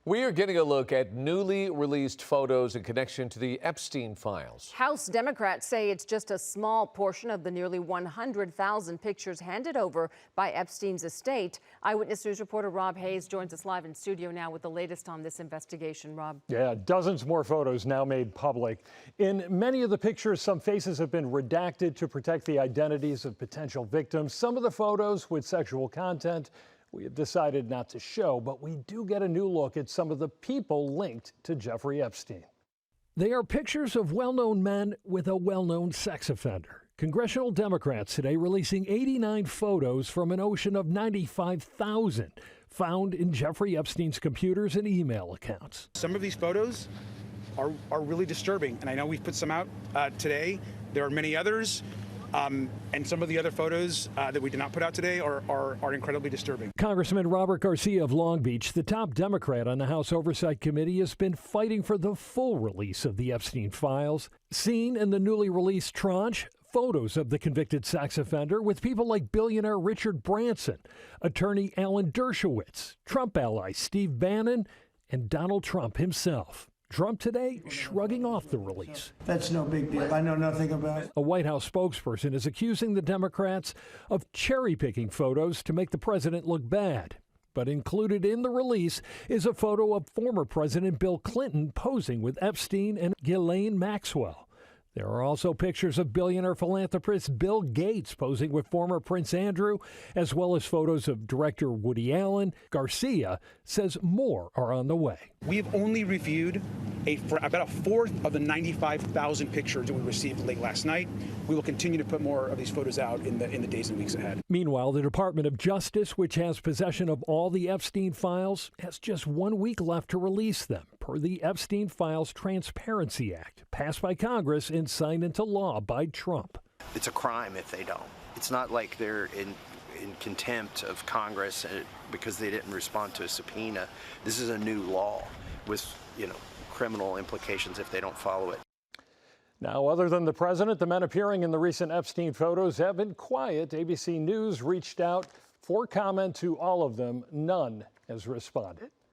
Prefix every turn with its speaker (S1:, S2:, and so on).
S1: We are getting a look at newly released photos in connection to the Epstein files.
S2: House Democrats say it's just a small portion of the nearly 100,000 pictures handed over by Epstein's estate. Eyewitness News reporter Rob Hayes joins us live in studio now with the latest on this investigation. Rob.
S3: Yeah, dozens more photos now made public. In many of the pictures, some faces have been redacted to protect the identities of potential victims. Some of the photos with sexual content we have decided not to show, but we do get a new look at some of the people linked to Jeffrey Epstein. They are pictures of well-known men with a well-known sex offender. Congressional Democrats today releasing 89 photos from an ocean of 95,000 found in Jeffrey Epstein's computers and email accounts.
S4: Some of these photos are really disturbing, and I know we've put some out today. There are many others. And some of the other photos that we did not put out today are incredibly disturbing.
S3: Congressman Robert Garcia of Long Beach, the top Democrat on the House Oversight Committee, has been fighting for the full release of the Epstein files. Seen in the newly released tranche, photos of the convicted sex offender with people like billionaire Richard Branson, attorney Alan Dershowitz, Trump ally Steve Bannon, and Donald Trump himself. Trump today shrugging off the release.
S5: That's no big deal. I know nothing about it.
S3: A White House spokesperson is accusing the Democrats of cherry-picking photos to make the president look bad. But included in the release is a photo of former President Bill Clinton posing with Epstein and Ghislaine Maxwell. There are also pictures of billionaire philanthropist Bill Gates posing with former Prince Andrew, as well as photos of director Woody Allen. Garcia says more are on the way.
S4: We have only reviewed about a fourth of the 95,000 pictures that we received late last night. We will continue to put more of these photos out in the days and weeks ahead.
S3: Meanwhile, the Department of Justice, which has possession of all the Epstein files, has just 1 week left to release them, per the Epstein Files Transparency Act, passed by Congress and signed into law by Trump.
S6: It's a crime if they don't. It's not like they're in contempt of Congress because they didn't respond to a subpoena. This is a new law with, criminal implications if they don't follow it.
S3: Now, other than the president, the men appearing in the recent Epstein photos have been quiet. ABC News reached out for comment to all of them. None has responded.